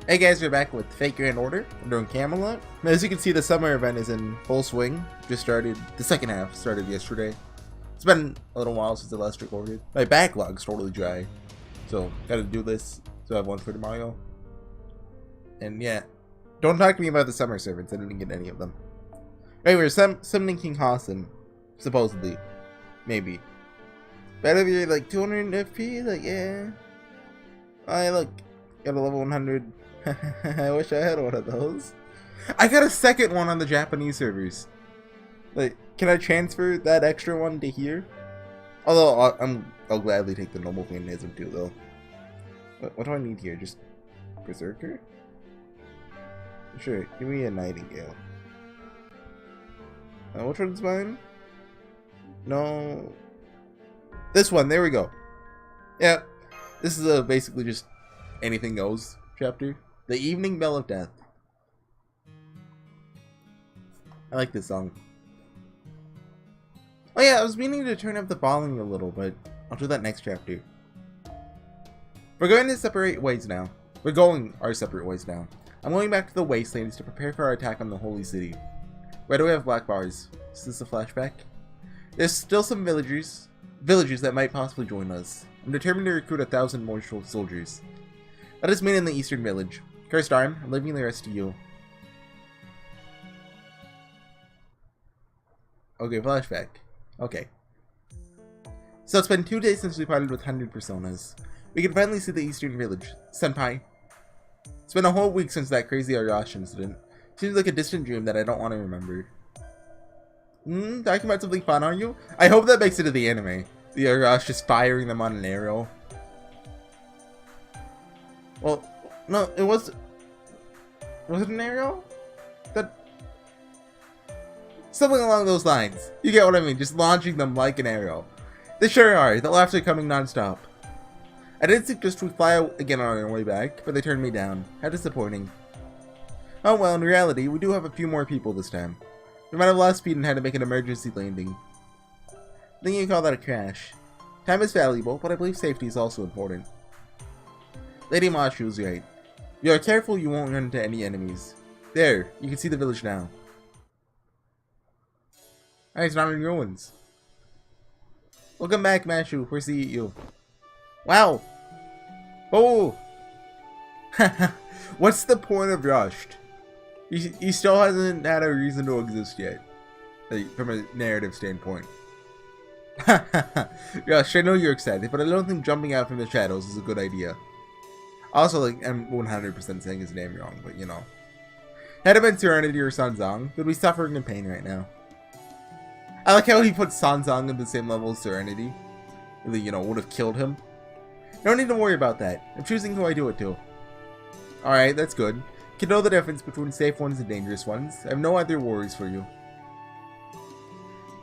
Hey guys, we're back with Fake Grand Order. We're doing Camelot. As you can see, the summer event is in full swing. Just started, the second half started yesterday. It's been a little while since I last recorded. My backlog's totally dry. So, gotta do this. So I have one for tomorrow. And yeah, don't talk to me about the summer servants. I didn't get any of them. Anyway, we're summoning King Hassan. Supposedly. Maybe. Better be like 200 FP? Like, yeah. I look, got a level 100. I wish I had one of those. I got a second one on the Japanese servers. Like, can I transfer that extra one to here? Although I'll gladly take the noble phantasm too, though. What do I need here? Just berserker? Sure, give me a nightingale. Which one's mine? No, this one. There we go. Yeah, this is basically just anything goes chapter. The Evening Bell of Death. I like this song. Oh yeah, I was meaning to turn up the volume a little, but I'll do that next chapter. We're going to separate ways now. We're going our separate ways now. I'm going back to the Wastelands to prepare for our attack on the Holy City. Where do we have black bars? Is this a flashback? There's still some villagers that might possibly join us. I'm determined to recruit 1,000 more soldiers. Let us meet in the eastern village. Cursed Arm, I'm leaving the rest to you. Okay, flashback. Okay. So it's been 2 days since we parted with 100 personas. We can finally see the eastern village. Senpai. It's been a whole week since that crazy Arash incident. Seems like a distant dream that I don't want to remember. Talking about something fun, are you? I hope that makes it to the anime. The Arash just firing them on an arrow. Well, no, it was... Was it an arrow? Something along those lines. You get what I mean, just launching them like an arrow. They sure are. The laughs are coming non-stop. I did suggest we fly out again on our way back, but they turned me down. How disappointing. Oh well, in reality, we do have a few more people this time. We might have lost speed and had to make an emergency landing. I think you call that a crash. Time is valuable, but I believe safety is also important. Lady Mashu was right. If you are careful, you won't run into any enemies. There, you can see the village now. It's not in ruins. Welcome back, Mashu. HorseyEatYou. Wow. Oh. What's the point of Rushed? He still hasn't had a reason to exist yet, like, from a narrative standpoint. Rush, I know you're excited, but I don't think jumping out from the shadows is a good idea. Also, like, I'm 100% saying his name wrong, but you know. Had it been Serenity or Sanzang, we'd be suffering in pain right now. I like how he put Sanzang in the same level as Serenity. Really, you know, would have killed him. No need to worry about that. I'm choosing who I do it to. Alright, that's good. You can know the difference between safe ones and dangerous ones. I have no other worries for you.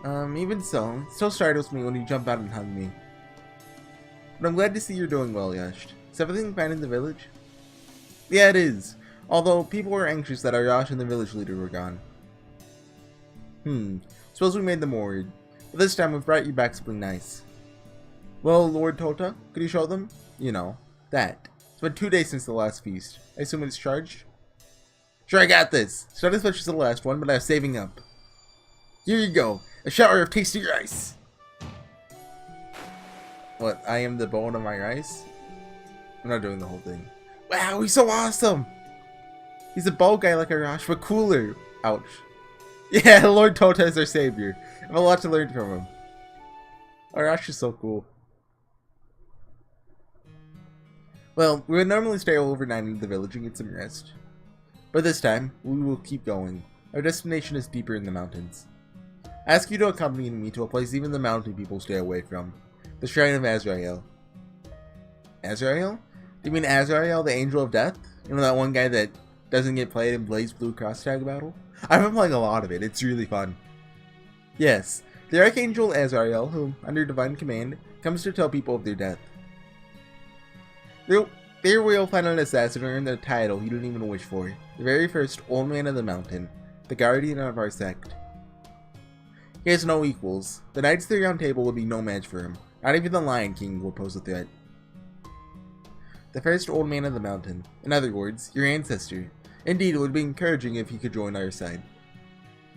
Even so, it still startles me when you jump out and hug me. But I'm glad to see you're doing well, Yash. Is everything fine in the village? Yeah, it is. Although, people were anxious that Arash and the village leader were gone. Suppose we made them worried. But this time we've brought you back something nice. Well, Lord Tota, could you show them? You know, that. It's been 2 days since the last feast. I assume it's charged? Sure, I got this. It's not as much as the last one, but I'm saving up. Here you go. A shower of tasty rice. What, I am the bone of my rice? I'm not doing the whole thing. Wow, he's so awesome! He's a bow guy like Arash, but cooler. Ouch. Yeah, Lord Tota is our savior. I have a lot to learn from him. Arash is so cool. Well, we would normally stay overnight in the village and get some rest. But this time, we will keep going. Our destination is deeper in the mountains. I ask you to accompany me to a place even the mountain people stay away from. The Shrine of Azrael. Azrael? Do you mean Azrael, the Angel of Death? You know that one guy that doesn't get played in Blaze Blue Cross Tag Battle? I've been playing a lot of it, it's really fun. Yes, the Archangel Azrael, who, under divine command, comes to tell people of their death. There we'll find an assassin who earned the title he didn't even wish for. The very first Old Man of the Mountain, the guardian of our sect. He has no equals. The Knights of the Round Table would be no match for him. Not even the Lion King will pose a threat. the first old man of the mountain. In other words, your ancestor. Indeed, it would be encouraging if he could join our side.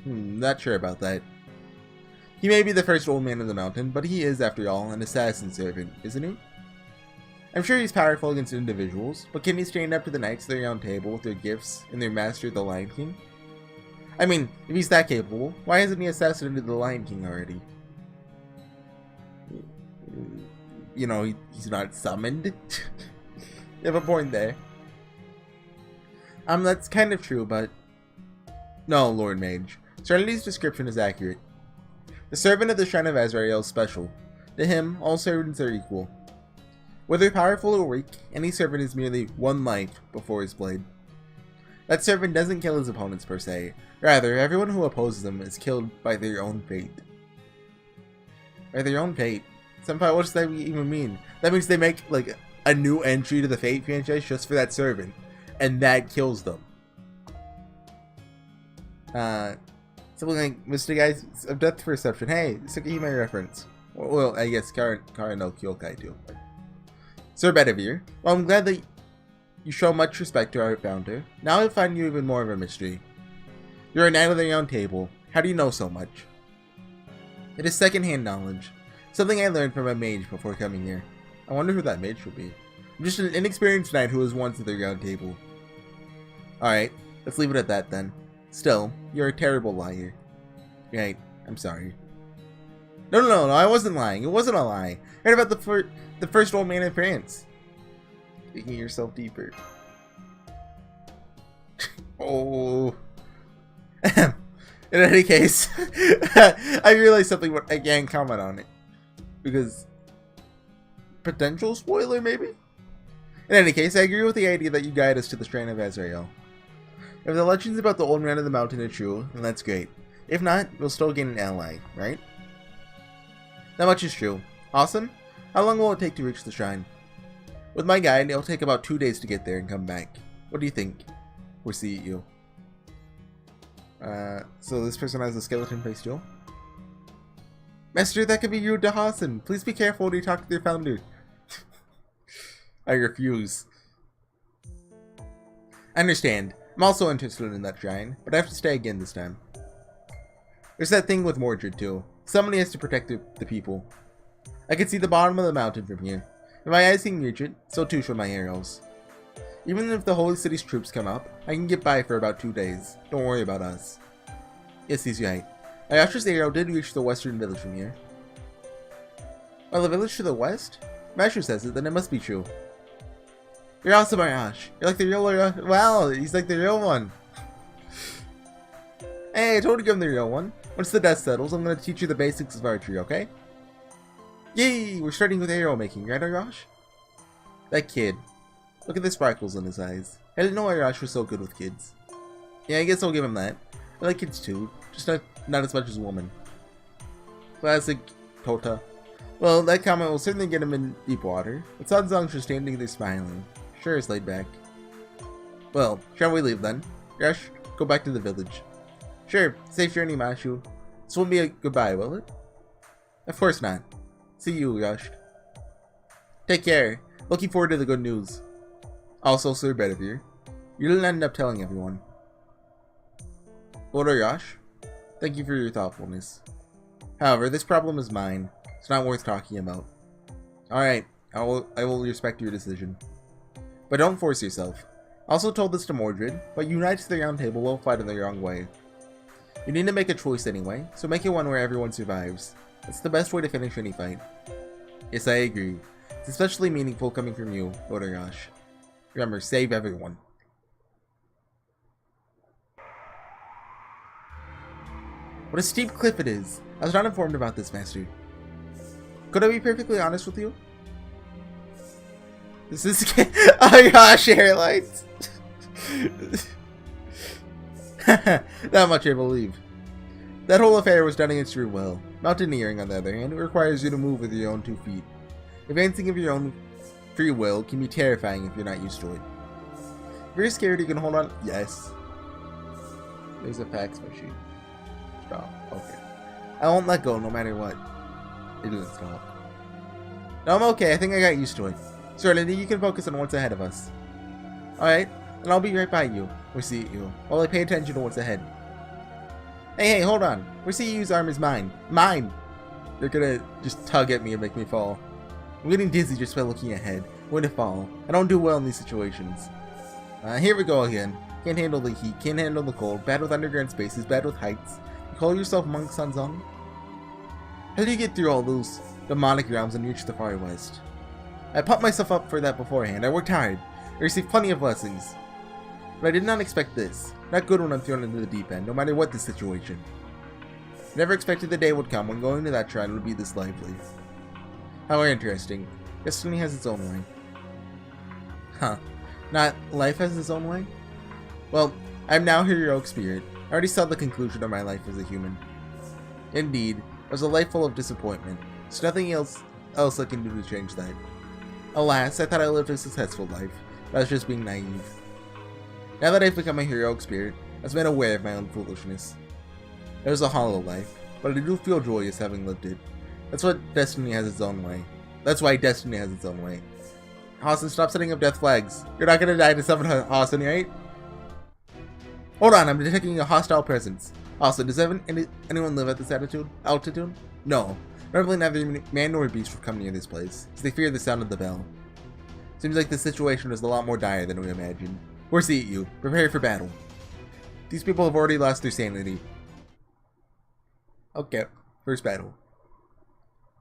Not sure about that. He may be the first old man of the mountain, but he is, after all, an assassin servant, isn't he? I'm sure he's powerful against individuals, but can he stand up to the knights of the Round Table with their gifts and their master, the Lion King? I mean, if he's that capable, why hasn't he assassinated the Lion King already? You know, he's not summoned. You have a point there. That's kind of true, but... No, Lord Mage. Serenity's description is accurate. The servant of the Shrine of Azrael is special. To him, all servants are equal. Whether powerful or weak, any servant is merely one life before his blade. That servant doesn't kill his opponents per se. Rather, everyone who opposes them is killed by their own fate. By their own fate? Senpai, what does that even mean? That means they make, like, a new entry to the Fate franchise just for that servant. And that kills them. Something like Mr. Guys of Depth Perception. Hey, Tsukihime reference. Well, I guess Kara no Kyokai too. Sir Bedivere, well, I'm glad that you show much respect to our founder. Now I find you even more of a mystery. You're a knight of the Round Table. How do you know so much? It is second-hand knowledge. Something I learned from a mage before coming here. I wonder who that mage would be. I'm just an inexperienced knight who was once at the Round Table. Alright, let's leave it at that then. Still, you're a terrible liar. Right, I'm sorry. No, I wasn't lying. It wasn't a lie. I heard about the first old man in France. Digging yourself deeper. Oh. In any case, I realized something, but I can't comment on it. Because... potential spoiler, maybe? In any case, I agree with the idea that you guide us to the Shrine of Azrael. If the legends about the Old Man of the Mountain are true, then that's great. If not, we'll still gain an ally, right? That much is true. Awesome? How long will it take to reach the shrine? With my guide, it'll take about 2 days to get there and come back. What do you think? HorseyEatYou. So this person has a skeleton face too? Master, that could be rude to Hassan. Please be careful when you talk to their founder. I refuse. I understand. I'm also interested in that shrine, but I have to stay again this time. There's that thing with Mordred too. Somebody has to protect the people. I can see the bottom of the mountain from here. If my eyes can reach it, so too should my arrows. Even if the Holy City's troops come up, I can get by for about 2 days. Don't worry about us. Yes, he's right. Ayasha's arrow did reach the western village from here. Well, the village to the west? Master says it, then it must be true. You're awesome, Ayash. You're like the real wow, he's like the real one. Hey, I told you I'm the real one. Once the dust settles, I'm going to teach you the basics of archery, okay? Yay! We're starting with arrow making, right, Ayash? That kid. Look at the sparkles in his eyes. I didn't know Ayash was so good with kids. Yeah, I guess I'll give him that. I like kids too, just not as much as a woman. Classic Tota. Well, that comment will certainly get him in deep water. But Sanzong's just standing there smiling. Sure is laid back. Well, shall we leave then? Yash, go back to the village. Sure, safe journey, Mashu. This won't be a goodbye, will it? Of course not. See you, Yash. Take care. Looking forward to the good news. Also, Sir Bedivere, you didn't end up telling everyone. Lord Yash, thank you for your thoughtfulness. However, this problem is mine. It's not worth talking about. Alright, I will respect your decision. But don't force yourself. I also told this to Mordred, but you knights of the Round Table will fight in the wrong way. You need to make a choice anyway, so make it one where everyone survives. That's the best way to finish any fight. Yes, I agree. It's especially meaningful coming from you, Lord Yash. Remember, save everyone. What a steep cliff it is. I was not informed about this, Master. Could I be perfectly honest with you? This is oh gosh, hairlines. That much I believe. That whole affair was done against your will. Mountaineering, on the other hand, requires you to move with your own 2 feet. Advancing of your own free will can be terrifying if you're not used to it. If you're scared, you can hold on. Yes. There's a fax machine. Stop. Okay. I won't let go no matter what. It doesn't stop. No, I'm okay. I think I got used to it. Serenity, you can focus on what's ahead of us. Alright, and I'll be right by you, HorseyEatYou, while I pay attention to what's ahead. Hey, hold on. HorseyEatYou's arm is mine. Mine! They're gonna just tug at me and make me fall. I'm getting dizzy just by looking ahead. I'm going to fall. I don't do well in these situations. Here we go again. Can't handle the heat, can't handle the cold, bad with underground spaces, bad with heights. You call yourself Monk Sanzong? How do you get through all those demonic realms and reach the far west? I pumped myself up for that beforehand. I worked hard. I received plenty of blessings. But I did not expect this. Not good when I'm thrown into the deep end, no matter what the situation. I never expected the day would come when going to that shrine would be this lively. How interesting. Destiny has its own way. Huh. Not life has its own way? Well, I'm now heroic spirit. I already saw the conclusion of my life as a human. Indeed, it was a life full of disappointment. There's nothing else I can do to change that. Alas, I thought I lived a successful life, but I was just being naive. Now that I've become a heroic spirit, I've been aware of my own foolishness. It was a hollow life, but I do feel joyous having lived it. That's why destiny has its own way. Hassan, stop setting up death flags. You're not gonna die to summon Hassan, right? Hold on, I'm detecting a hostile presence. Also, does anyone live at this altitude? No. Normally neither man nor beast would come near this place, because they fear the sound of the bell. Seems like the situation is a lot more dire than we imagined. HorseyEatYou, prepare for battle. These people have already lost their sanity. Okay, first battle.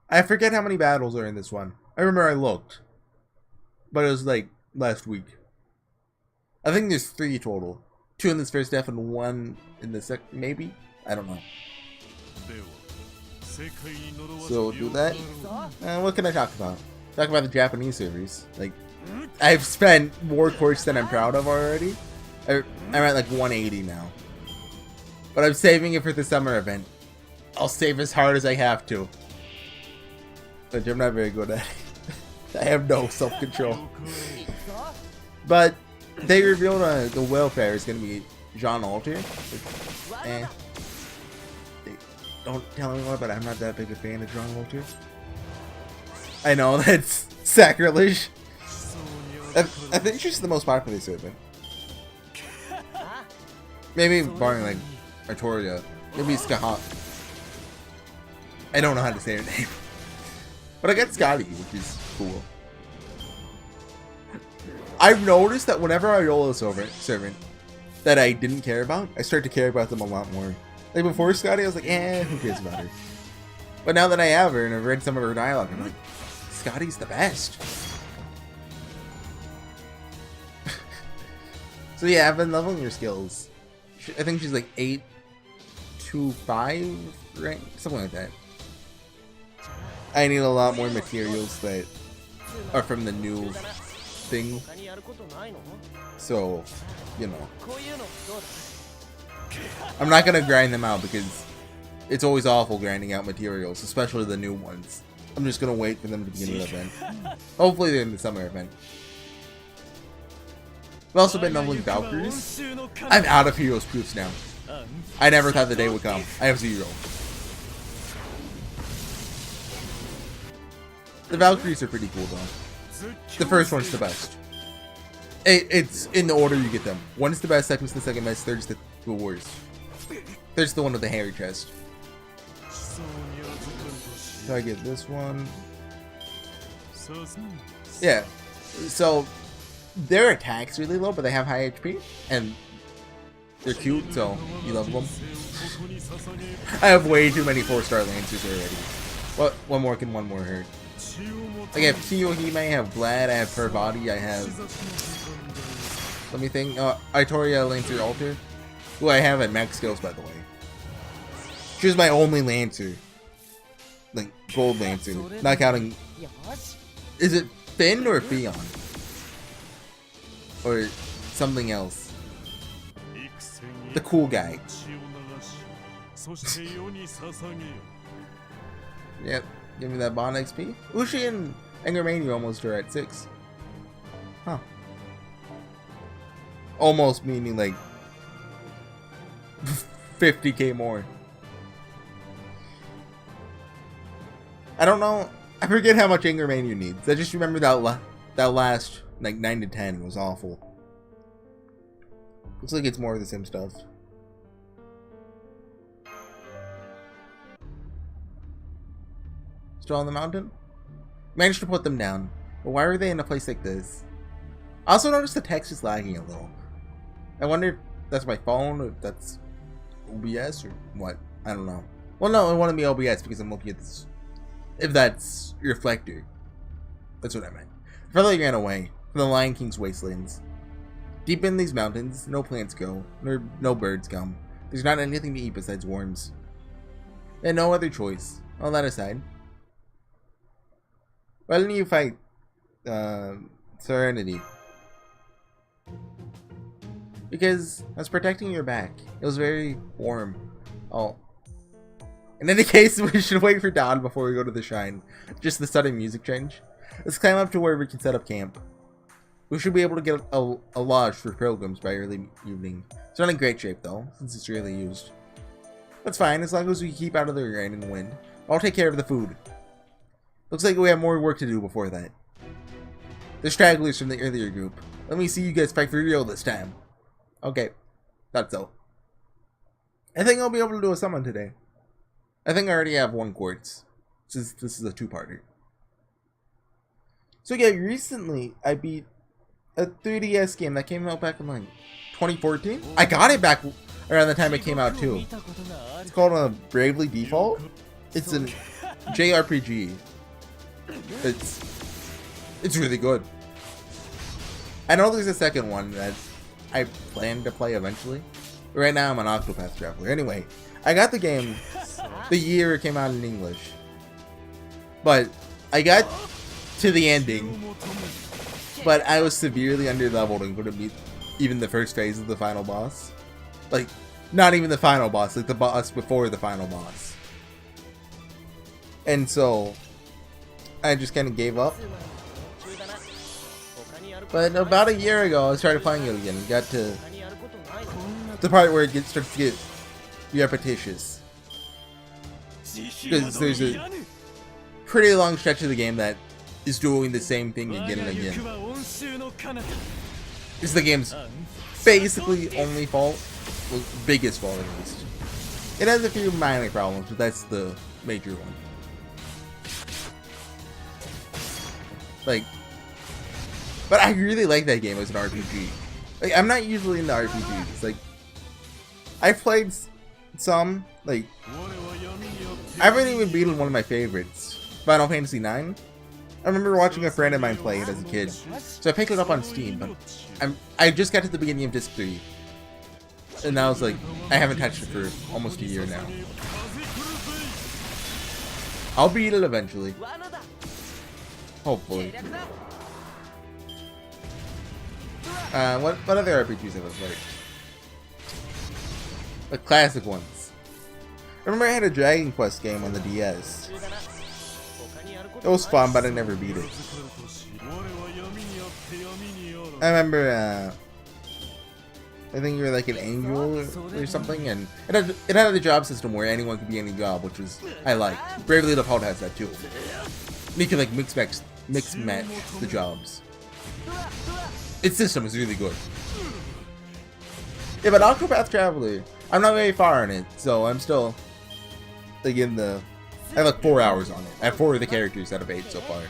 I forget how many battles are in this one. I remember I looked. But it was like last week. I think there's 3 total. 2 in this first half and 1 in the second, maybe? I don't know. So do that. And what can I talk about? Talk about the Japanese series. Like, I've spent more course than I'm proud of already. I'm at like 180 now. But I'm saving it for the summer event. I'll save as hard as I have to. But I'm not very good at it. I have no self-control. But they revealed the welfare is going to be Jean Alter. And don't tell anyone, but I'm not that big a fan of Jean Alter. I know, that's sacrilege. I think she's the most popular servant. Maybe barring like Artoria. Maybe Skahat. I don't know how to say her name. But I got Scotty, which is cool. I've noticed that whenever I roll a servant that I didn't care about, I start to care about them a lot more. Like before Scotty, I was like, eh, who cares about her? But now that I have her and I've read some of her dialogue, I'm like, Scotty's the best. So yeah, I've been leveling your skills. I think she's like 8 to 5 rank, something like that. I need a lot more materials that are from the new thing. So, you know. I'm not gonna grind them out because it's always awful grinding out materials, especially the new ones. I'm just gonna wait for them to begin the event. Hopefully they're in the summer event. I've also been leveling Valkyries. I'm out of heroes proofs now. I never thought the day would come. I have 0. The Valkyries are pretty cool though. The first one's the best. It's in the order you get them. 1 is the best, 2 is the second best, 3rd is the worst. 3rd's the one with the hairy chest. So I get this one. Yeah. So their attack's really low, but they have high HP, and they're cute, so you love them. I have way too many 4-star Lancers already. What? One more can, one more hurt. Like I have Kiyohime, I have Vlad, I have Per Body, I have... Let me think. Itoria Lancer Alter, who I have at max skills, by the way. She was my only Lancer. Like, gold Lancer. Not counting... Is it Finn or Fion? Or something else? The cool guy. Yep. Give me that bond XP. Ushi and Engermania almost are at 6. Huh. Almost meaning like 50k more. I don't know. I forget how much Engermania needs. I just remember that that last like 9 to 10 was awful. Looks like it's more of the same stuff. Still on the mountain? Managed to put them down. But why are they in a place like this? I also noticed the text is lagging a little. I wonder if that's my phone, or if that's OBS, or what. I don't know. Well, no, it wouldn't be OBS because I'm looking at this. If that's reflector. That's what I meant. I felt like I ran away from the Lion King's wastelands. Deep in these mountains, no plants go, no birds come. There's not anything to eat besides worms. And no other choice. All that aside. Why didn't you fight Serenity? Because I was protecting your back. It was very warm. Oh. In any case, we should wait for dawn before we go to the shrine. Just the sudden music change. Let's climb up to where we can set up camp. We should be able to get a lodge for pilgrims by early evening. It's not in great shape though, since it's rarely used. That's fine, as long as we keep out of the rain and wind. I'll take care of the food. Looks like we have more work to do before that. The stragglers from the earlier group. Let me see you guys fight for real this time. Okay, thought so. I think I'll be able to do a summon today. I think I already have 1 quartz, since this is a 2-parter. So yeah, recently I beat a 3DS game that came out back in like 2014. I got it back around the time it came out too. It's called Bravely Default. It's an JRPG. It's really good. I know there's a second one that I plan to play eventually. But right now I'm an Octopath Traveler. Anyway, I got the game the year it came out in English. But I got to the ending, but I was severely underleveled and couldn't beat even the first phase of the final boss. Like, not even the final boss, like the boss before the final boss. And so I just kind of gave up. But about a year ago, I started playing it again. Got to the part where it starts to get repetitious. Because there's a pretty long stretch of the game that is doing the same thing again and again. It's the game's basically only fault. Well, biggest fault at least. It has a few minor problems, but that's the major one. Like, but I really like that game as an RPG. Like, I'm not usually into RPGs. Like, I've played some, like, I haven't even beaten one of my favorites, Final Fantasy IX. I remember watching a friend of mine play it as a kid, so I picked it up on Steam, but I just got to the beginning of Disc 3, and now it's like, I haven't touched it for almost a year now. I'll beat it eventually. Hopefully. What other RPGs have I played? The classic ones. I remember I had a Dragon Quest game on the DS. It was fun, but I never beat it. I remember, I think you were like an angel or something, and it had a job system where anyone could be any job, which was I liked. Bravely Default has that too. You can like mix match the jobs. Its system is really good. Yeah, but Octopath Traveler, I'm not very far on it, so I'm still like in the. I have like 4 hours on it. I have 4 of the characters out of 8 so far.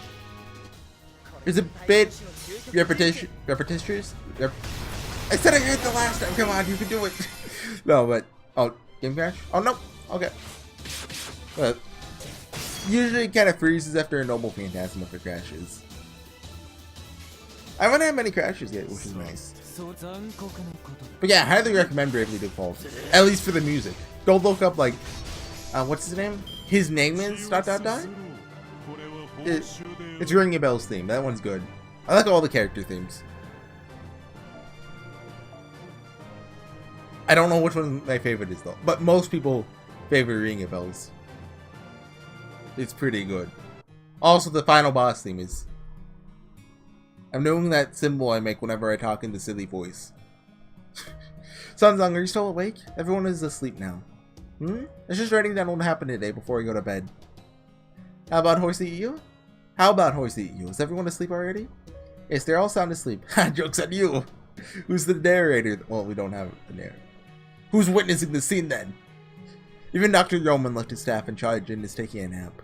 It's a bit repetitious. I said I heard the last time. Come on, you can do it. No, but game crash? Oh no. Okay. But usually it kind of freezes after a Noble Phantasm if it crashes. I haven't had many crashes yet, which is nice. But yeah, I highly recommend Bravely Default. At least for the music. Don't look up like what's his name? His name is ... It's Ringing a Bell's theme. That one's good. I like all the character themes. I don't know which one my favorite is though, but most people favor Ringing a Bell's. It's pretty good. Also, the final boss theme is. I'm doing that symbol I make whenever I talk in the silly voice. Sunzung, are you still awake? Everyone is asleep now. I was just writing down what happened today before I go to bed. How about HorseyEatYou? Is everyone asleep already? Yes, they're all sound asleep. Ha, joke's on you! Who's the narrator? Well, we don't have a narrator. Who's witnessing the scene then? Even Dr. Yeoman left his staff in charge and is taking a nap.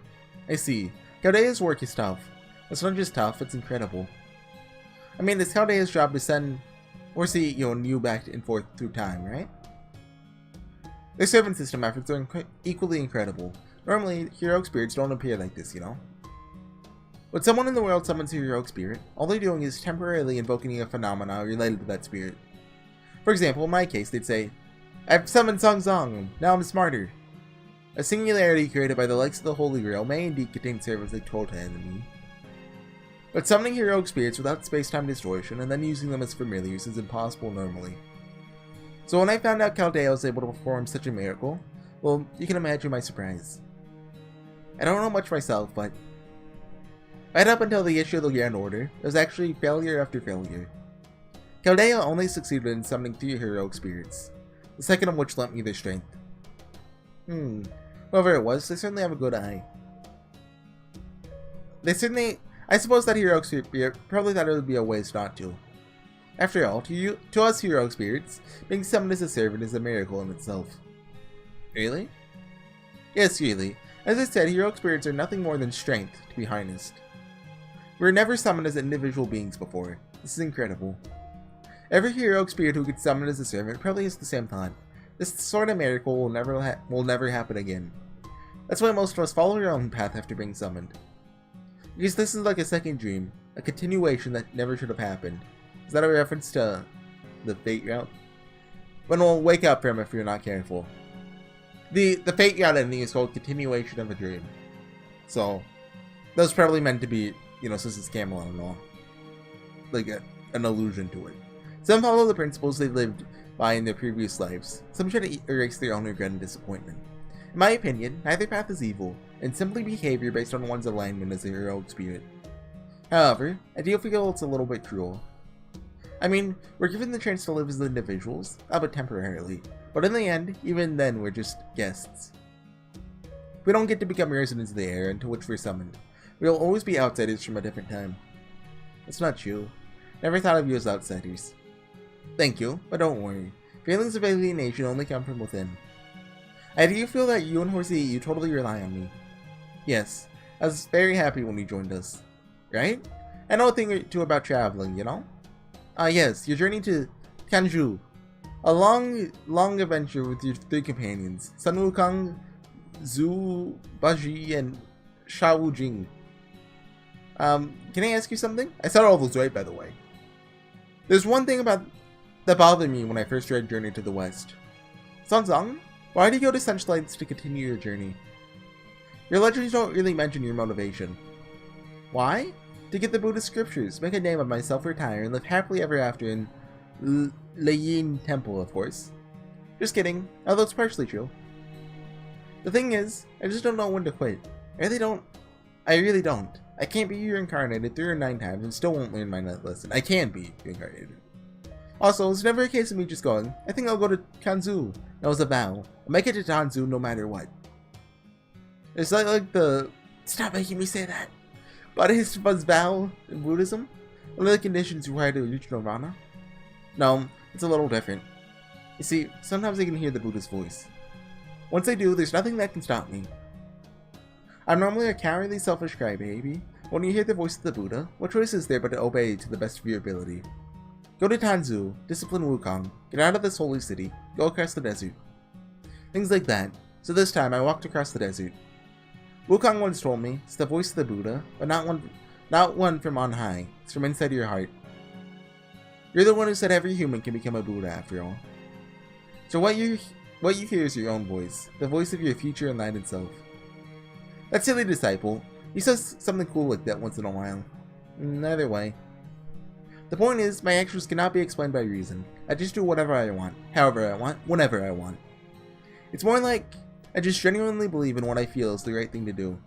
I see. Caldea's work is tough. It's not just tough, it's incredible. I mean, it's Caldea's job to send HorseyEatYou and you back and forth through time, right? Their servant system efforts are equally incredible. Normally, heroic spirits don't appear like this, you know? When someone in the world summons a heroic spirit, all they're doing is temporarily invoking a phenomena related to that spirit. For example, in my case, they'd say, I've summoned Song Song, now I'm smarter. A singularity created by the likes of the Holy Grail may indeed contain servants like Tota enemy. But summoning heroic spirits without space-time distortion and then using them as familiars is impossible normally. So when I found out Caldea was able to perform such a miracle, well, you can imagine my surprise. I don't know much myself, but right up until the issue of the Grand Order, it was actually failure after failure. Caldea only succeeded in summoning 3 heroic spirits, the second of which lent me their strength. Whoever it was, they certainly have a good eye. I suppose that heroic spirit probably thought it would be a waste not to. After all, to us heroic spirits, being summoned as a servant is a miracle in itself. Really? Yes, really. As I said, heroic spirits are nothing more than strength to be harnessed. We were never summoned as individual beings before. This is incredible. Every heroic spirit who gets summoned as a servant probably has the same thought. This sort of miracle will never happen again. That's why most of us follow our own path after being summoned. Because this is like a second dream, a continuation that never should have happened. Is that a reference to the Fate route? But we'll wake up from it if you're not careful. The Fate route ending is called continuation of a dream. So, that was probably meant to be, you know, since it's Camelot and all. Like an allusion to it. Some follow the principles they lived by in their previous lives. Some try to erase their own regret and disappointment. In my opinion, neither path is evil, and simply behavior based on one's alignment as a heroic spirit. However, I do feel it's a little bit cruel. I mean, we're given the chance to live as individuals, albeit temporarily, but in the end, even then we're just guests. We don't get to become residents of the era into which we're summoned. We'll always be outsiders from a different time. That's not true. Never thought of you as outsiders. Thank you, but don't worry. Feelings of alienation only come from within. I do feel that you and HorseyEatYou totally rely on me. Yes, I was very happy when you joined us. Right? I know a thing or two about traveling, you know? Yes, your journey to Kanju. A long adventure with your 3 companions, Sun Wukong, Zhu Baji, and Sha Wujing. Can I ask you something? I said all those right, by the way. There's one thing that bothered me when I first read Journey to the West. Song Song, why did you go to such lengths to continue your journey? Your legends don't really mention your motivation. Why? To get the Buddhist scriptures, make a name of myself, retire, and live happily ever after in Leyin Temple, of course. Just kidding, although it's partially true. The thing is, I just don't know when to quit. I really don't. I can't be reincarnated 3 or 9 times and still won't learn my lesson. I can be reincarnated. Also, it's never a case of me just going, I think I'll go to Kanzu. That was a vow. I'll make it to Tanzu no matter what. It's like the... Stop making me say that! Bodhisattva's vow in Buddhism? What are the conditions required to reach Nirvana? No, it's a little different. You see, sometimes I can hear the Buddha's voice. Once I do, there's nothing that can stop me. I'm normally a cowardly, selfish crybaby. When you hear the voice of the Buddha, what choice is there but to obey to the best of your ability? Go to Tanzu, discipline Wukong, get out of this holy city, go across the desert. Things like that. So this time, I walked across the desert. Wukong once told me, it's the voice of the Buddha, but not one from on high. It's from inside your heart. You're the one who said every human can become a Buddha after all. So what you hear is your own voice, the voice of your future enlightened self. That silly disciple, he says something cool like that once in a while. Either way. The point is, my actions cannot be explained by reason. I just do whatever I want, however I want, whenever I want. It's more like, I just genuinely believe in what I feel is the right thing to do.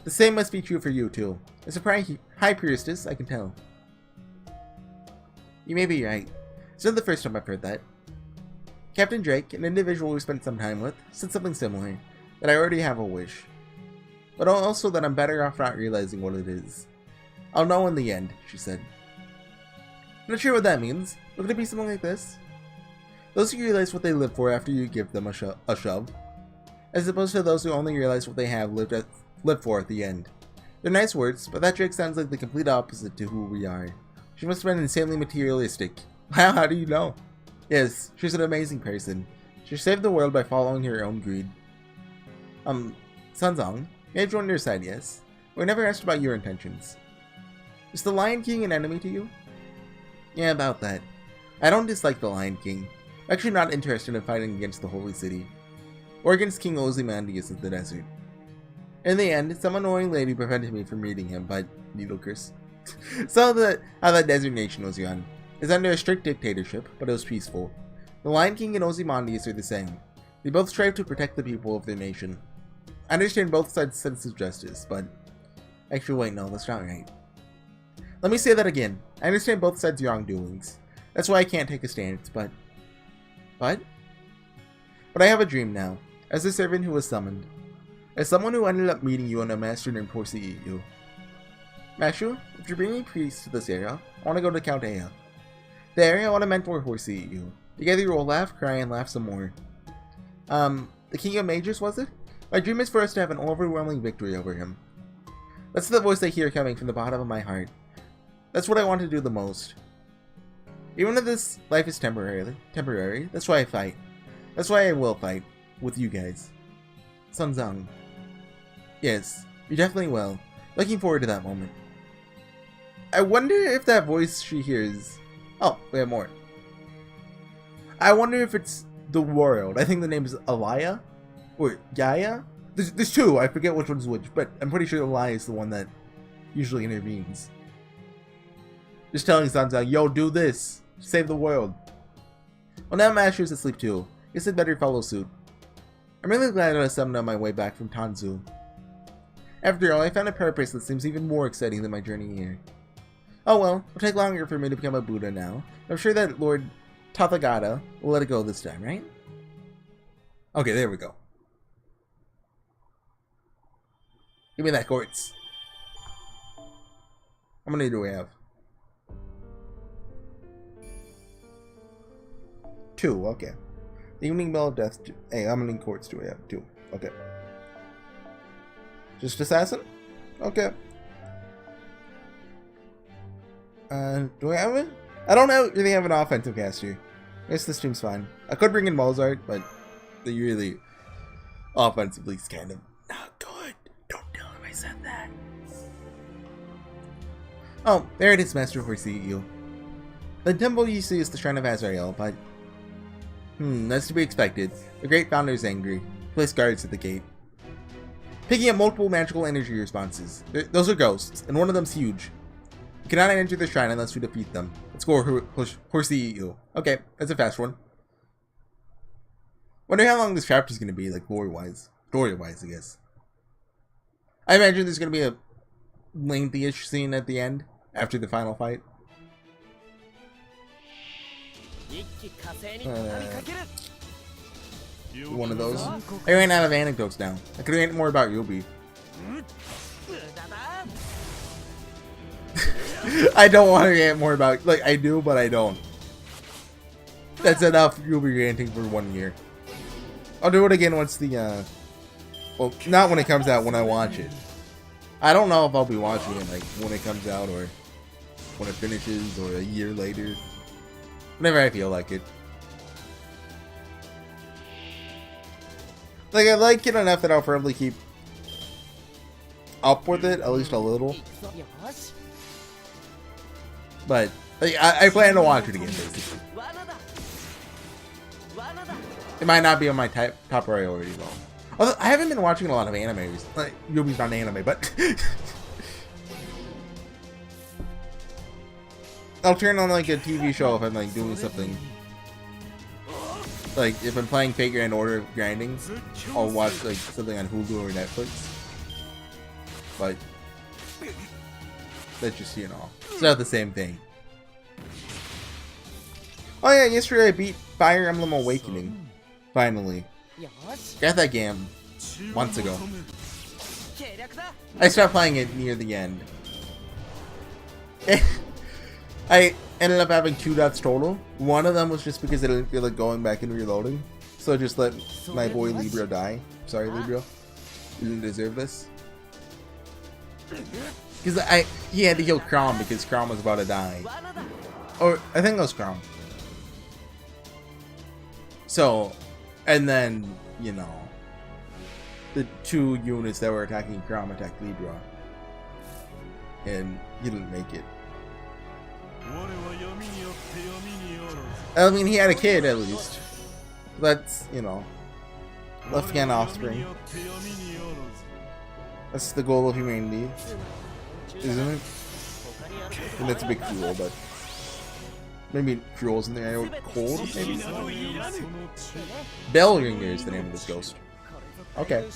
The same must be true for you too. As a high priestess, I can tell. You may be right. It's not the first time I've heard that. Captain Drake, an individual we spent some time with, said something similar, that I already have a wish. But also that I'm better off not realizing what it is. I'll know in the end, she said. I'm not sure what that means. Would it be something like this? Those who realize what they live for after you give them a shove, as opposed to those who only realize what they have lived for at the end. They're nice words, but that trick sounds like the complete opposite to who we are. She must have been insanely materialistic. Wow, how do you know? Yes, she's an amazing person. She saved the world by following her own greed. Sanzong, may I join your side, yes? We never asked about your intentions. Is the Lion King an enemy to you? Yeah, about that. I don't dislike the Lion King. I'm actually not interested in fighting against the Holy City, or against King Ozymandias of the desert. In the end, some annoying lady prevented me from meeting him, but needle curse. So how that desert nation was young. It's under a strict dictatorship, but it was peaceful. The Lion King and Ozymandias are the same. They both strive to protect the people of their nation. I understand both sides' sense of justice, but... Actually, wait, no, that's not right. Let me say that again. I understand both sides' wrongdoings. That's why I can't take a stance, but... But I have a dream now, as a servant who was summoned. As someone who ended up meeting you and a master named HorseyEatYou. Master, if you're bringing priests to this area, I want to go to Count Ea. The area I want to mentor HorseyEatYou. Together you will laugh, cry, and laugh some more. The King of Mages, was it? My dream is for us to have an overwhelming victory over him. That's the voice I hear coming from the bottom of my heart. That's what I want to do the most. Even if this life is temporary, that's why I fight. That's why I will fight. With you guys. Sanzong. Yes, you definitely will. Looking forward to that moment. I wonder if that voice she hears... Oh, we have more. I wonder if it's the world. I think the name is Alaya? Or Gaia? There's two, I forget which one's which, but I'm pretty sure Alaya is the one that usually intervenes. Just telling Sanzong, yo, do this! Save the world. Well, now Master's asleep too. Guess I'd better follow suit. I'm really glad I summoned on my way back from Tanzu. After all, I found a purpose that seems even more exciting than my journey here. Oh well, it'll take longer for me to become a Buddha now. I'm sure that Lord Tathagata will let it go this time, right? Okay, there we go. Give me that quartz. How many do we have? 2, okay. The Evening Bell of Death. Hey, how many quartz do we have? 2. Okay. Just Assassin? Okay. Do I have it? I don't really have an offensive caster. I guess this team's fine. I could bring in Mozart, but they really offensively is kind of not good. Don't tell him I said that. Oh, there it is, Master HorseyEatYou. The temple you see is the Shrine of Azrael, but... that's to be expected. The Great Founder is angry. Place guards at the gate. Picking up multiple magical energy responses. Those are ghosts, and one of them's huge. You cannot enter the shrine unless we defeat them. Let's go HorseyEatYou. Okay, that's a fast one. Wonder how long this chapter is going to be, like, lore-wise. Story-wise, I guess. I imagine there's going to be a lengthy-ish scene at the end, after the final fight. One of those. I ran out of anecdotes now. I could rant more about Yubi. I don't want to rant more about... Like, I do, but I don't. That's enough Yubi ranting for 1 year. I'll do it again once the, well, not when it comes out, when I watch it. I don't know if I'll be watching it, like, when it comes out, or when it finishes, or a year later. Whenever I feel like it. Like, I like it enough that I'll probably keep up with it, at least a little. But, like, I plan to watch it again, basically. It might not be on my top priority, though. Although, I haven't been watching a lot of animes. Like, Yubi's not an anime, but... I'll turn on, like, a TV show if I'm, like, doing something. Like, if I'm playing Fate Grand Order grinding, I'll watch, like, something on Hulu or Netflix. But... that's just, you know, it's not the same thing. Oh yeah, yesterday I beat Fire Emblem Awakening. Finally. Got that game months ago. I stopped playing it near the end. I ended up having 2 deaths total. One of them was just because I didn't feel like going back and reloading. So I just let my boy Libro die. Sorry, Libro. You didn't deserve this. Because he had to kill Crom because Crom was about to die. Or, I think it was Crom. So, and then, you know, the 2 units that were attacking Crom attacked Libra. And he didn't make it. I mean, he had a kid at least. That's, you know, left hand offspring. That's the goal of humanity, isn't it? And that's a bit cruel, but maybe cruel's in the area. Cold, maybe? Bellringer is the name of this ghost. Okay.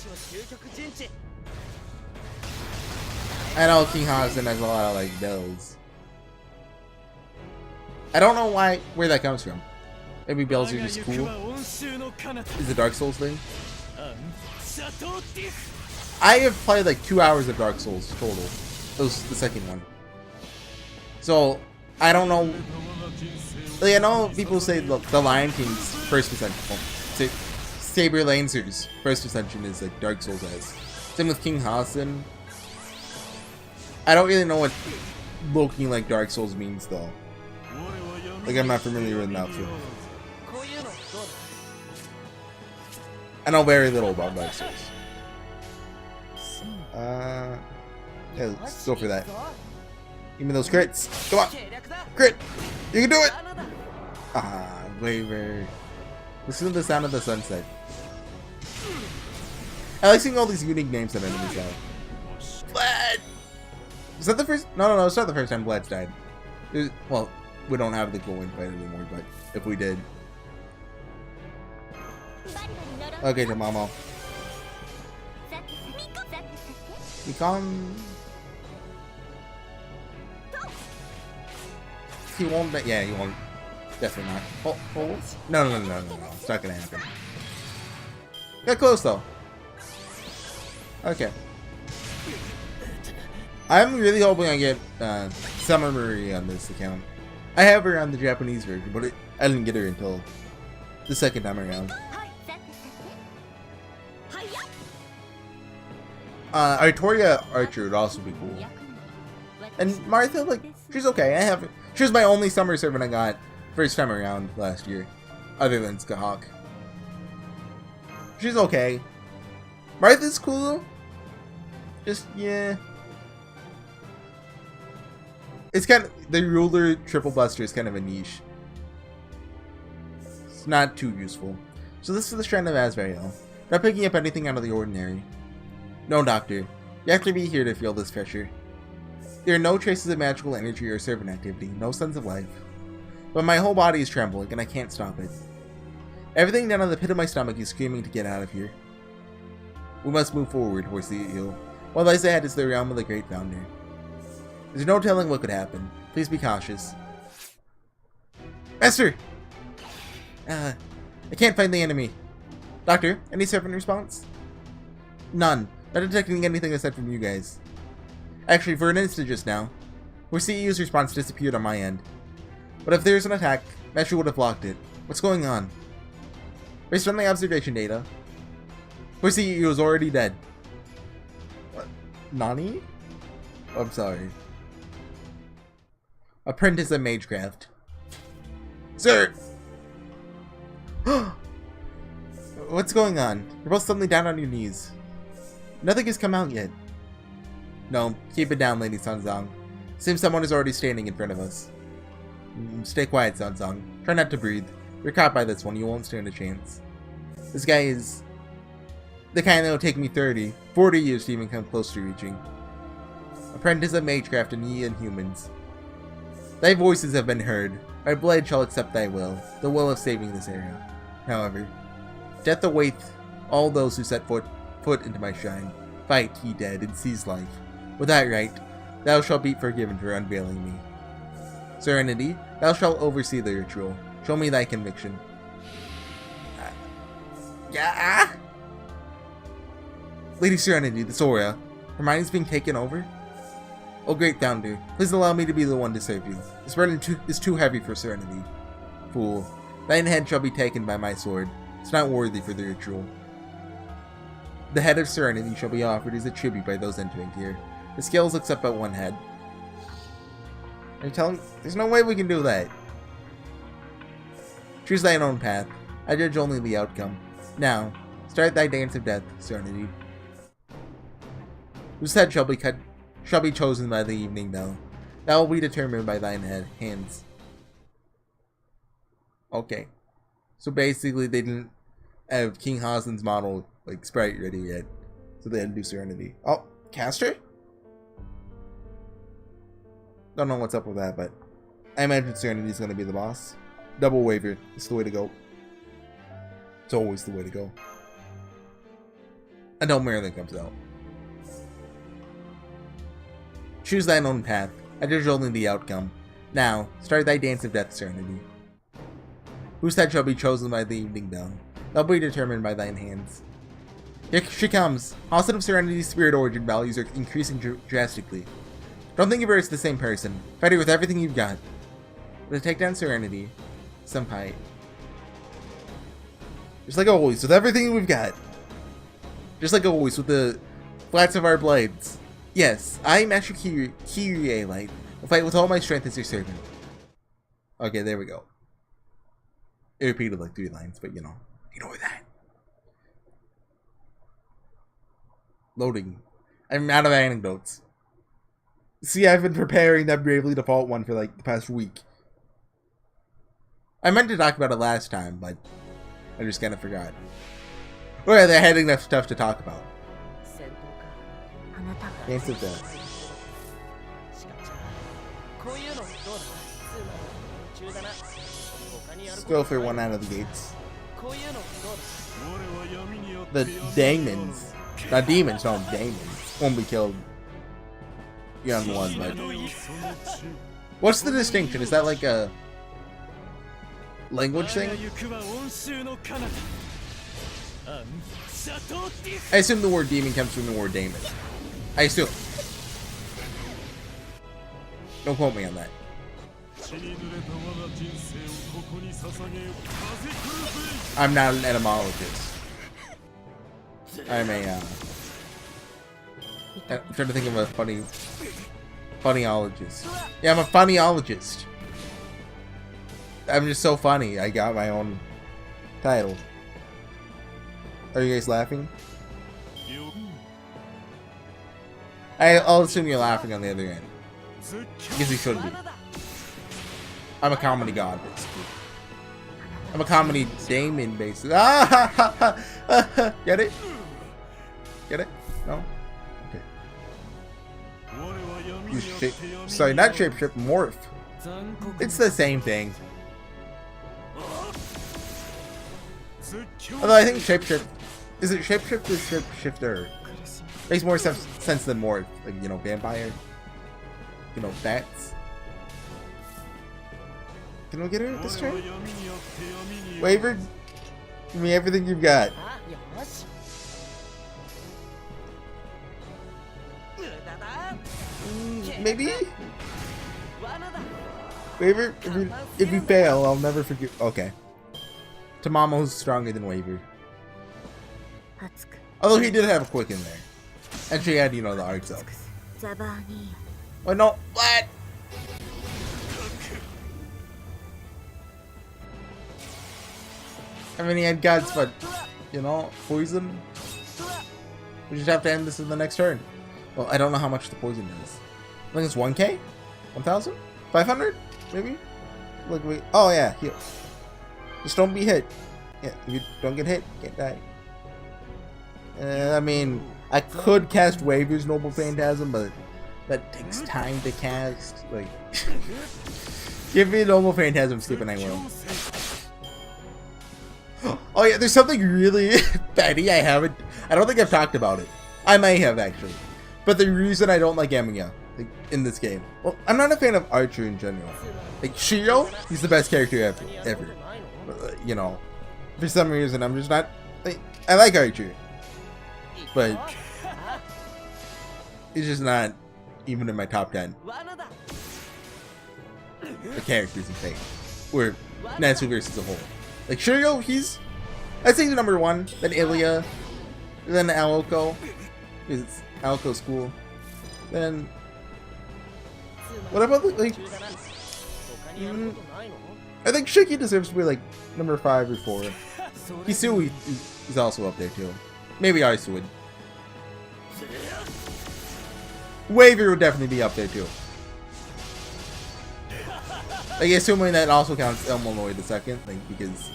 I know King Hassan has a lot of like bells. I don't know where that comes from. Maybe bells are just cool. Is it Dark Souls thing? I have played like 2 hours of Dark Souls total. That was the second one. So I don't know. Like, I know people say the Lion King's first ascension. Well, Saber Lancer's first ascension is like Dark Souls has. Same with King Hassan. I don't really know what looking like Dark Souls means though. Like, I'm not familiar with that too. I know very little about Dark Souls. Yeah, let's go for that. Give me those crits. Come on. Crit. You can do it. Ah, waver. Listen to the sound of the sunset. I like seeing all these unique names that enemies have. Vlad! Is that the first? No, it's not the first time Vlad's died. Well, we don't have the go-in fight anymore, but if we did. Okay, Tamamo. Become. He won't. Yeah, he won't. Definitely not. Oh. No. It's not gonna happen. Got close though. Okay. I'm really hoping I get Summer Marie on this account. I have her on the Japanese version, but I didn't get her until the second time around. Artoria Archer would also be cool. And Martha, like, she's okay. She was my only summer servant I got first time around last year, other than Skahawk. She's okay. Martha's cool. Just, yeah. It's kind of, the ruler triple buster is kind of a niche. It's not too useful. So this is the Strand of Asvariel. Not picking up anything out of the ordinary. No, Doctor. You have to be here to feel this pressure. There are no traces of magical energy or servant activity, no sense of life. But my whole body is trembling, and I can't stop it. Everything down in the pit of my stomach is screaming to get out of here. We must move forward, HorseyEatYou. What lies ahead is the realm of the Great Founder. There's no telling what could happen. Please be cautious. Master! I can't find the enemy. Doctor, any servant response? None. Not detecting anything aside from you guys. Actually, for an instant just now, HorseyEatYou's response disappeared on my end. But if there's an attack, Master would have blocked it. What's going on? Based on the observation data, HorseyEatYou is already dead. What? Nani? Oh, I'm sorry. Apprentice of Magecraft. Sir! What's going on? You're both suddenly down on your knees. Nothing has come out yet. No, keep it down, Lady Sanzang. Seems someone is already standing in front of us. Stay quiet, Sanzang. Try not to breathe. If you're caught by this one, you won't stand a chance. This guy is the kind that will take me 30, 40 years to even come close to reaching. Apprentice of Magecraft and ye Inhumans. Thy voices have been heard. My blade shall accept thy will, the will of saving this area. However, death awaits all those who set foot into my shrine. Fight, ye dead, and seize life. With that right, thou shalt be forgiven for unveiling me. Serenity, thou shalt oversee the ritual. Show me thy conviction. Yeah. Lady Serenity, the Sora. Her mind is being taken over? Oh great founder, please allow me to be the one to save you. This burden is too heavy for Serenity. Fool, thine head shall be taken by my sword. It's not worthy for the ritual. The head of Serenity shall be offered as a tribute by those entering here. The scales accept but one head. Are you telling? There's no way we can do that. Choose thine own path. I judge only the outcome. Now, start thy dance of death, Serenity. Whose head shall be chosen by the evening bell. That will be determined by thine hands. Okay. So basically they didn't have King Hassan's model like sprite ready yet. So they had to do Serenity. Oh, caster? Don't know what's up with that, but I imagine Serenity's gonna be the boss. Double waver. It's the way to go. It's always the way to go. Until Merlin comes out. Choose thine own path. I judge only the outcome. Now, start thy dance of death, Serenity. Whose head shall be chosen by the evening bell. They'll be determined by thine hands. Here she comes. Hassan of Serenity's spirit origin values are increasing drastically. Don't think of her as the same person. Fight her with everything you've got. To take down Serenity. Senpai. Just like always, with everything we've got. Just like always, with the flats of our blades. Yes, I, Master Kyrie Light, will fight with all my strength as your servant. Okay, there we go. It repeated like 3 lines, but you know, ignore that. Loading. I'm out of anecdotes. See, I've been preparing that Bravely Default one for like the past week. I meant to talk about it last time, but I just kind of forgot. Oh yeah, they had enough stuff to talk about. Dance of Death. Still for 1 out of the gates. The demons, not demons, no, demons won't be killed. Young one, but what's the distinction? Is that like a language thing? I assume the word demon comes from the word daemon. I assume. Don't quote me on that. I'm not an etymologist. I'm a I'm trying to think of a funnyologist. Yeah, I'm a funnyologist. I'm just so funny. I got my own title. Are you guys laughing? I'll assume you're laughing on the other end. Because you should be. I'm a comedy god, basically. I'm a comedy daemon, basically. Ah! Get it? Get it? No? Okay. Sorry, not shapeshift, morph. It's the same thing. Although I think shapeshift... Is it shapeshift or shapeshifter? Makes more sense than morph. Like, you know, vampire. You know, bats. Can we get her this turn? Waver? Give me everything you've got. Maybe? Waver? If you fail, I'll never forgive. Okay. Tamamo's stronger than Waver. Although he did have a quick in there. And she had, you know, the arts up. Oh no, what? I mean, he had guts, but, you know, poison. We just have to end this in the next turn. Well, I don't know how much the poison is. I think it's 1k? 1,000? 500? Maybe? Look, wait. Oh, yeah, heal. Just don't be hit. Yeah, if you don't get hit, you can't die. I mean, I could cast Waver's Noble Phantasm, but that takes time to cast. Like, give me a Noble Phantasm, skip and I will. Oh yeah, there's something really petty I don't think I've talked about it. I may have, actually. But the reason I don't like Emiya, like, in this game. Well, I'm not a fan of Archer in general. Like, Shio, he's the best character ever. You know, for some reason, I'm just not... Like, I like Archer. But... He's just not even in my top 10. The characters in Fate. Or Natsu versus a whole. Like Shiryo, I'd say he's number 1, then Ilya, then Aoko. Because Aoko's cool. Then what about like I think Shiki deserves to be like number 5 or 4. Hisui is also up there too. Maybe Aisui. Waver would definitely be up there too. Like assuming that also counts Elmoloy the second, like because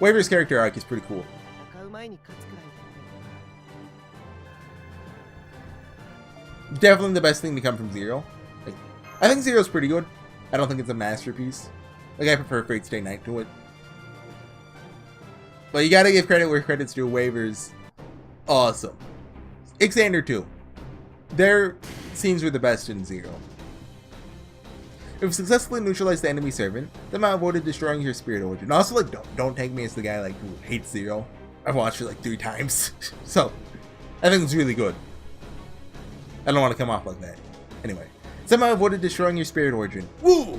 Waver's character arc is pretty cool. Definitely the best thing to come from Zero. Like, I think Zero's pretty good. I don't think it's a masterpiece. Like I prefer Fate Stay Night to it. But you gotta give credit where credit's due. Waver's awesome. Ixander too. Their scenes were the best in Zero. If you successfully neutralize the enemy servant, then I avoided destroying your spirit origin. Also, like, don't take me as the guy like who hates Zero. I've watched it like 3 times, so I think it's really good. I don't want to come off like that. Anyway, somehow avoided destroying your spirit origin. Woo!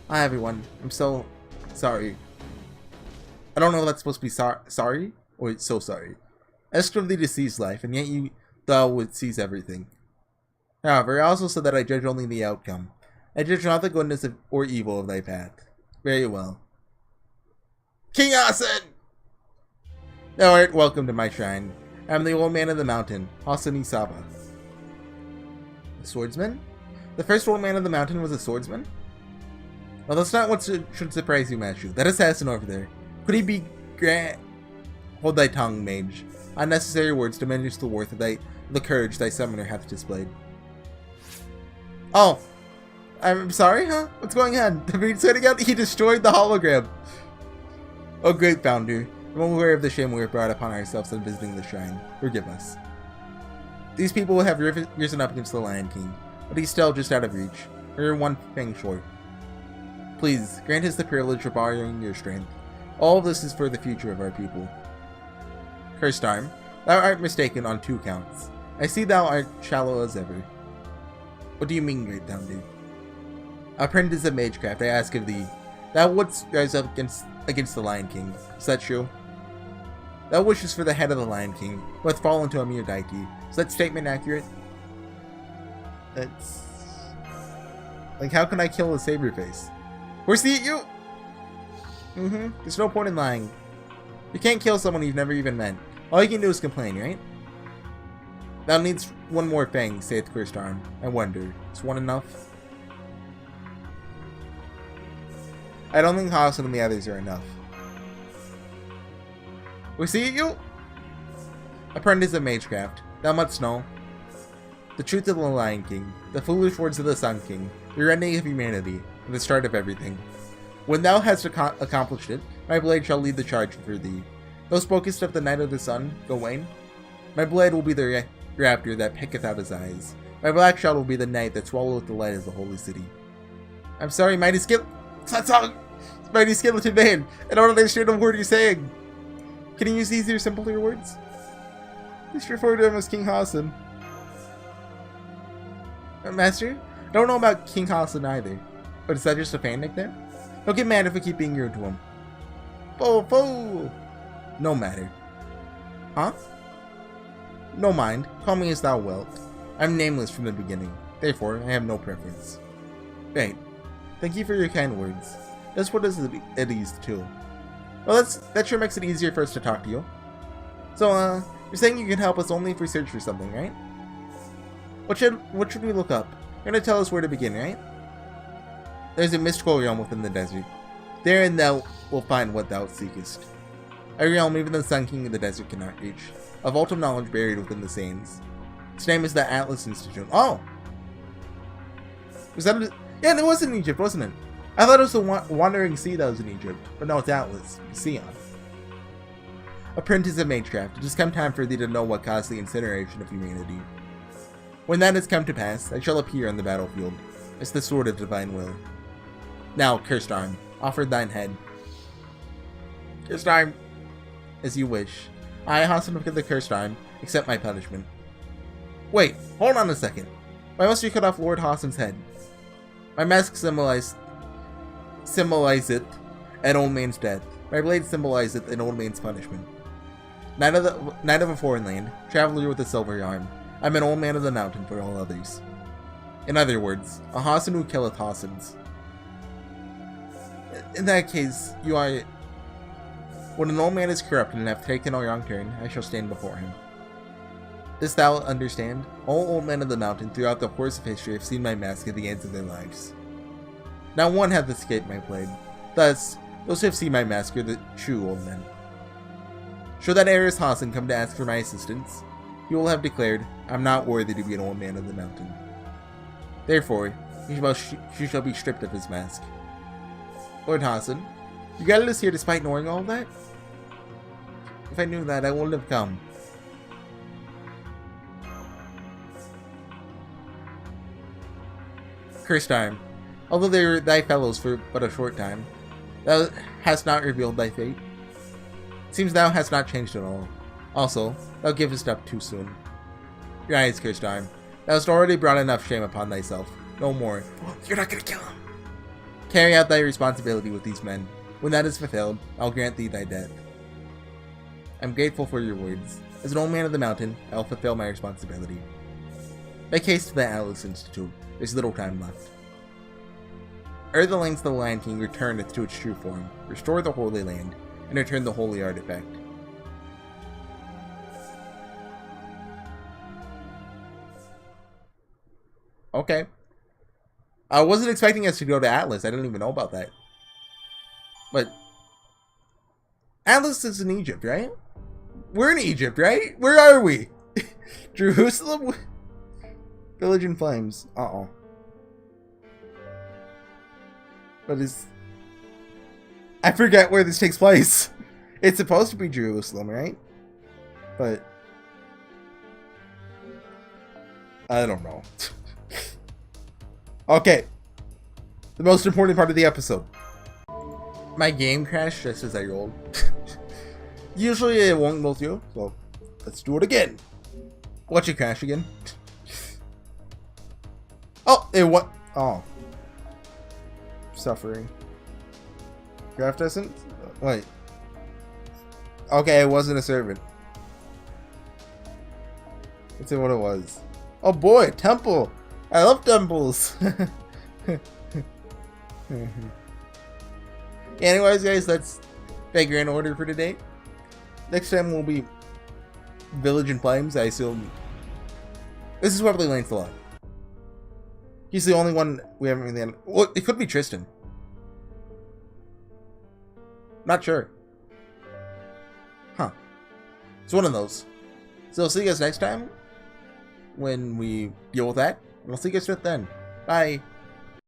Hi everyone. I'm so sorry. I don't know if that's supposed to be sorry or so sorry. I asked of the deceased life, and yet you thou would seize everything. However, I also said that I judge only the outcome. I judge not the goodness or evil of thy path. Very well. King Hassan! Alright, welcome to my shrine. I am the old man of the mountain, Hassan Isaba. A swordsman? The first old man of the mountain was a swordsman? Well, that's not what should surprise you, Machu. That assassin over there. Could he be Hold thy tongue, mage. Unnecessary words diminish the worth of the courage thy summoner hath displayed. Oh. I'm sorry, huh? What's going on? The breed setting out, he destroyed the hologram. Oh, great founder. I'm aware of the shame we have brought upon ourselves in visiting the shrine. Forgive us. These people have risen up against the Lion King, but he's still just out of reach. We're one thing short. Please, grant us the privilege of borrowing your strength. All of this is for the future of our people. Cursed arm, thou art mistaken on 2 counts. I see thou art shallow as ever. What do you mean, great founder? Apprentice of magecraft, I ask of thee, thou wouldst rise up against the Lion King. Is that true? Thou wishes for the head of the Lion King, who hath fallen to a mere deity. Is that statement accurate? That's... like, how can I kill a Saberface? HorseyEatYou! There's no point in lying. You can't kill someone you've never even met. All you can do is complain, right? Thou needs one more fang, saith Cursed Arm. I wonder, is one enough? I don't think Hassan and the others are enough. HorseyEatYou? Apprentice of magecraft, thou must know the truth of the Lion King, the foolish words of the Sun King, the ending of humanity, and the start of everything. When thou hast accomplished it, my blade shall lead the charge for thee. Thou spokest of the Night of the Sun, Gawain. My blade will be the raptor that picketh out his eyes. My black shadow will be the night that swalloweth the light of the holy city. I'm sorry, mighty skeleton man. I don't understand a word you're saying. Can you use easier, simpler words? Please refer to him as King Hassan. Master, I don't know about King Hassan either. But is that just a fan nickname? Don't get mad if we keep being rude to him. Fo! No matter. Huh? No mind. Call me as thou wilt. I'm nameless from the beginning. Therefore, I have no preference. Right. Thank you for your kind words. That's put us at ease too. Well, that sure makes it easier for us to talk to you. So, you're saying you can help us only if we search for something, right? What should we look up? You're gonna tell us where to begin, right? There's a mystical realm within the desert. Therein thou wilt find what thou seekest. A realm even the Sun King of the desert cannot reach. A vault of knowledge buried within the sands. Its name is the Atlas Institute. Oh! Was that yeah, it was in Egypt, wasn't it? I thought it was the Wandering Sea that was in Egypt. But no, it's Atlas. Sion. Apprentice of magecraft, it has come time for thee to know what caused the incineration of humanity. When that has come to pass, I shall appear on the battlefield as the sword of divine will. Now, Cursed Arm, offer thine head. Cursed Arm, as you wish. I, Hassan of the Cursed Arm, accept my punishment. Wait, hold on a second. Why must you cut off Lord Hassan's head? My mask symbolizeth an old man's death. My blade symbolizeth an old man's punishment. Knight of a foreign land, traveler with a silver arm. I'm an old man of the mountain for all others. In other words, a Hassan who killeth Hassans. In that case, you are... When an old man is corrupted and have taken a wrong turn, I shall stand before him. Dost thou understand? All old men of the mountain throughout the course of history have seen my mask at the ends of their lives. Not one hath escaped my blade. Thus, those who have seen my mask are the true old men. Should that heiress Hassan come to ask for my assistance, he will have declared, I am not worthy to be an old man of the mountain. Therefore, he shall be stripped of his mask. Lord Hassan, you guided us here despite knowing all that? If I knew that, I wouldn't have come. Cursed time. Although they were thy fellows for but a short time, thou hast not revealed thy fate. It seems thou hast not changed at all. Also, thou givest up too soon. Your eyes, cursed time. Thou hast already brought enough shame upon thyself. No more. You're not gonna kill him. Carry out thy responsibility with these men. When that is fulfilled, I'll grant thee thy death. I'm grateful for your words. As an old man of the mountain, I'll fulfill my responsibility. Make haste to the Atlas Institute. There's little time left. Ere the lengths of the Lion King returneth to its true form, restore the Holy Land, and return the Holy Artifact. Okay. I wasn't expecting us to go to Atlas. I didn't even know about that. But Atlas is in Egypt, right? We're in Egypt, right? Where are we? Jerusalem? Village in flames. Uh-oh. But is... I forget where this takes place. It's supposed to be Jerusalem, right? But... I don't know. Okay. The most important part of the episode. My game crashed just as I rolled. Usually it won't go through, so let's do it again. Watch it crash again. Oh, it what? Oh. Suffering. Craft essence? Wait. Okay, it wasn't a servant. Let's see what it was. Oh boy, temple! I love temples! Anyways, guys, that's the grand order for today. Next time will be Village in Flames. I assume this is probably Lancelot. He's the only one we haven't really... Well, it could be Tristan. Not sure. Huh. It's one of those. So I'll see you guys next time when we deal with that. And I'll see you guys then. Bye.